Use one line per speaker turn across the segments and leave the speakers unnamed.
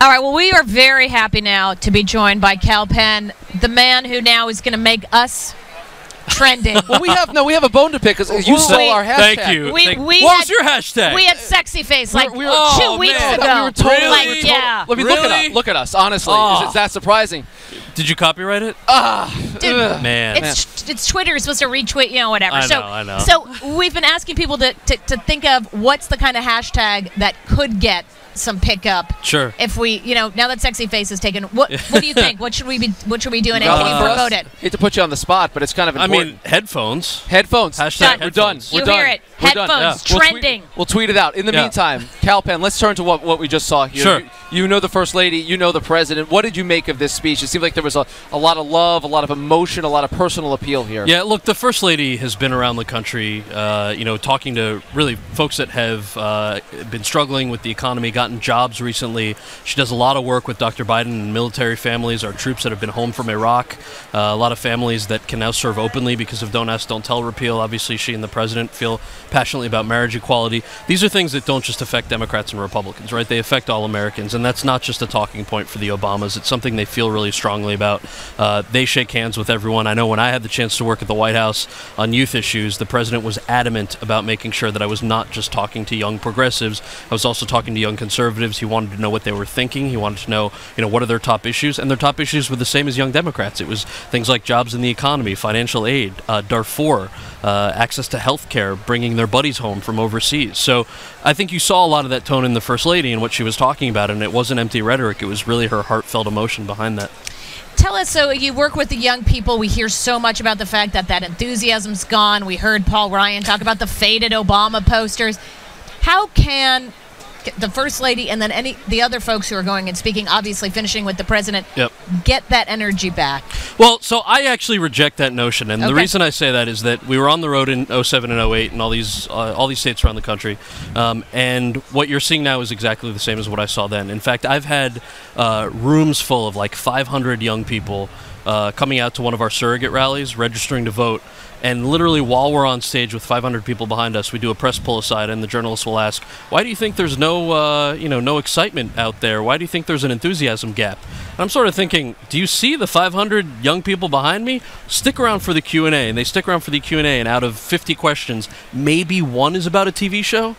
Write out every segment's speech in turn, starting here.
All right, well, we are very happy now to be joined by Kal Penn, the man who now is going to make us trending.
Well, we have a bone to pick because you stole our hashtag.
Thank you.
What
was your hashtag?
We had sexyface like
we were
2 weeks
man.
ago.
We were totally,
like, yeah.
I mean, look at us. Honestly, is that surprising?
Did you copyright it?
Dude,
man.
It's Twitter. You're supposed to retweet, whatever.
I know.
So we've been asking people to think of what's the kind of hashtag that could get some pickup.
Sure.
If we, now that sexy face is taken, what do you think? What should we be doing? And can you promote it?
Hate to put you on the spot, but it's kind of important.
I mean, headphones.
Headphones.
Hashtag
We're done.
headphones.
We're
You
done.
hear it.
We're done.
Headphones.
Yeah.
Trending.
We'll tweet it out. In the meantime, Kal Penn, let's turn to what we just saw here.
Sure.
You know the First Lady. You know the President. What did you make of this speech? It seemed like there was a lot of love, a lot of emotion, a lot of personal appeal here.
Yeah, look, the First Lady has been around the country, talking to really folks that have been struggling with the economy, gotten jobs recently. She does a lot of work with Dr. Biden and military families, our troops that have been home from Iraq, a lot of families that can now serve openly because of Don't Ask, Don't Tell repeal. Obviously, she and the President feel passionately about marriage equality. These are things that don't just affect Democrats and Republicans, right? They affect all Americans, and that's not just a talking point for the Obamas. It's something they feel really strongly about. They shake hands with everyone. I know when I had the chance to work at the White House on youth issues, the President was adamant about making sure that I was not just talking to young progressives. I was also talking to young conservatives. He wanted to know what they were thinking. He wanted to know, what are their top issues, and their top issues were the same as young Democrats. It was things like jobs in the economy, financial aid, Darfur, access to health care, bringing their buddies home from overseas. So I think you saw a lot of that tone in the First Lady and what she was talking about, and it wasn't empty rhetoric. It was really her heartfelt emotion behind that.
Tell us, so you work with the young people. We hear so much about the fact that enthusiasm's gone. We heard Paul Ryan talk about the faded Obama posters. How can the First Lady and then the other folks who are going and speaking, obviously finishing with the President, get that energy back?
Well, so I actually reject that notion, and the reason I say that is that we were on the road in 07 and 08 and all these states around the country, and what you're seeing now is exactly the same as what I saw then. In fact, I've had rooms full of like 500 young people coming out to one of our surrogate rallies, registering to vote. And literally while we're on stage with 500 people behind us, we do a press pull aside, and the journalists will ask, why do you think there's no excitement out there? Why do you think there's an enthusiasm gap? And I'm sort of thinking, do you see the 500 young people behind me? Stick around for the Q&A. And they stick around for the Q&A, and out of 50 questions, maybe one is about a TV show.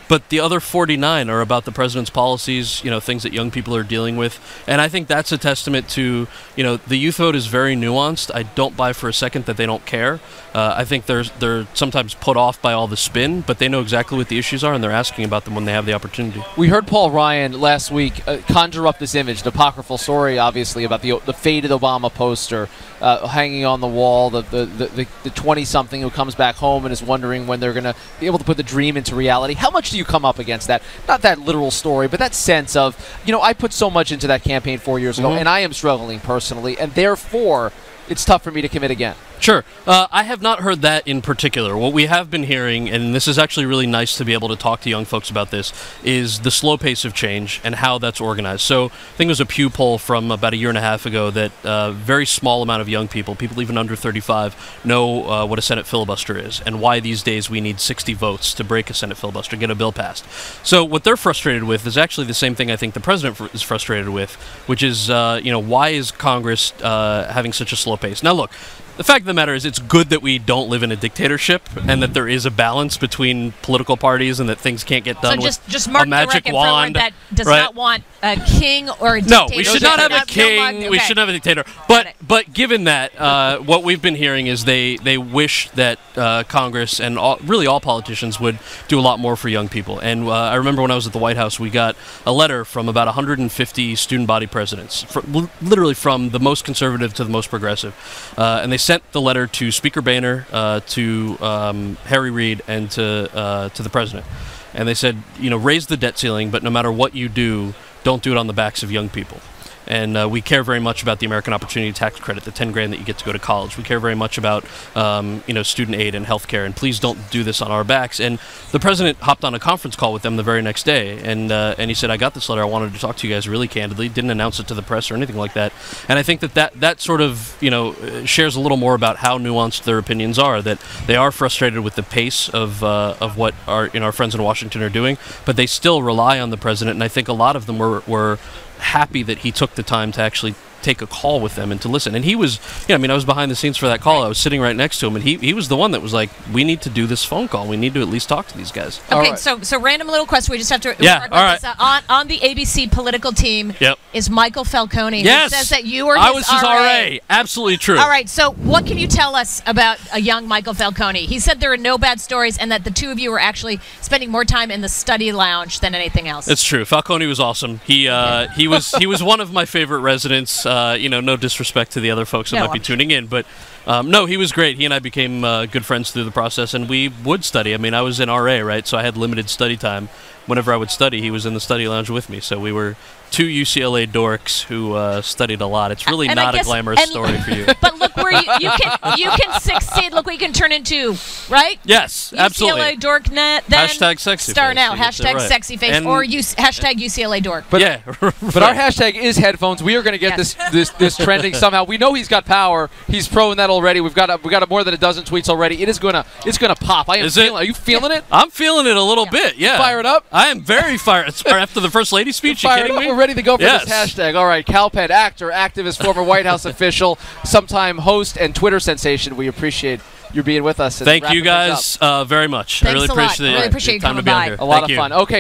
But the other 49 are about the president's policies, things that young people are dealing with. And I think that's a testament to, the youth vote is very nuanced. I don't buy for a second that they don't care. I think they're sometimes put off by all the spin, but they know exactly what the issues are, and they're asking about them when they have the opportunity.
We heard Paul Ryan last week conjure up this image, the apocryphal story, obviously, about the faded Obama poster hanging on the wall, the 20-something who comes back home and is wondering when they're going to be able to put the dream into reality. How much do you come up against that? Not that literal story, but that sense of, I put so much into that campaign 4 years ago, and I am struggling personally, and therefore it's tough for me to commit again.
Sure. I have not heard that in particular. What we have been hearing, and this is actually really nice to be able to talk to young folks about this, is the slow pace of change and how that's organized. So I think it was a Pew poll from about a year and a half ago that a very small amount of young people even under 35, know what a Senate filibuster is and why these days we need 60 votes to break a Senate filibuster, get a bill passed. So what they're frustrated with is actually the same thing I think the president is frustrated with, which is, why is Congress having such a slow pace? Now, look, the fact of the matter is it's good that we don't live in a dictatorship and that there is a balance between political parties and that things can't get done with
just mark
a magic
the record
wand.
That does not want a king or a dictator.
No, we should not have a king. We shouldn't have a dictator. But given that, what we've been hearing is they wish that Congress and really all politicians would do a lot more for young people. And I remember when I was at the White House, we got a letter from about 150 student body presidents, literally from the most conservative to the most progressive, and they sent the letter to Speaker Boehner, to Harry Reid, and to the president. And they said, raise the debt ceiling, but no matter what you do, don't do it on the backs of young people. And we care very much about the American Opportunity Tax Credit, the 10 grand that you get to go to college. We care very much about, student aid and health care, and please don't do this on our backs. And the president hopped on a conference call with them the very next day, and he said, I got this letter. I wanted to talk to you guys really candidly. Didn't announce it to the press or anything like that. And I think that sort of, shares a little more about how nuanced their opinions are, that they are frustrated with the pace of what our friends in Washington are doing, but they still rely on the president. And I think a lot of them were happy that he took the time to actually take a call with them and to listen. And he was, I was behind the scenes for that call. I was sitting right next to him, and he was the one that was like, we need to do this phone call. We need to at least talk to these guys.
Okay, right. so random little question. We just have to.
Yeah, all right.
On the ABC political team is Michael Falcone.
Yes.
Who says that you were his
I was his RA. Absolutely true.
All right, so what can you tell us about a young Michael Falcone? He said there are no bad stories and that the two of you were actually spending more time in the study lounge than anything else.
It's true. Falcone was awesome. He was one of my favorite residents. No disrespect to the other folks that might be tuning in, but no, he was great. He and I became good friends through the process, and we would study. I was in RA, right? So I had limited study time. Whenever I would study, he was in the study lounge with me. So we were two UCLA dorks who studied a lot. It's really not a glamorous story for you.
But look where you can succeed. Look what you can turn into, right?
Yes, absolutely.
UCLA dorknet. Then
hashtag sexy
star
face.
now. Hashtag sexy face or hashtag UCLA dork.
But,
yeah,
but our hashtag is headphones. We are going to get this trending somehow. We know he's got power. He's proven that already. We've got more than a dozen tweets already. It's gonna pop. Are you feeling it?
I'm feeling it a little bit. Yeah.
Fire it up.
I am very fired. After the First Lady speech, you kidding me?
We're ready to go for this hashtag. All right, Kal Penn, actor, activist, former White House official, sometime host, and Twitter sensation. We appreciate you being with us.
Thank you guys very much.
Thanks
I really
a lot.
appreciate it.
Really appreciate you
time
coming
to be on
by.
here.
A lot of fun. Okay.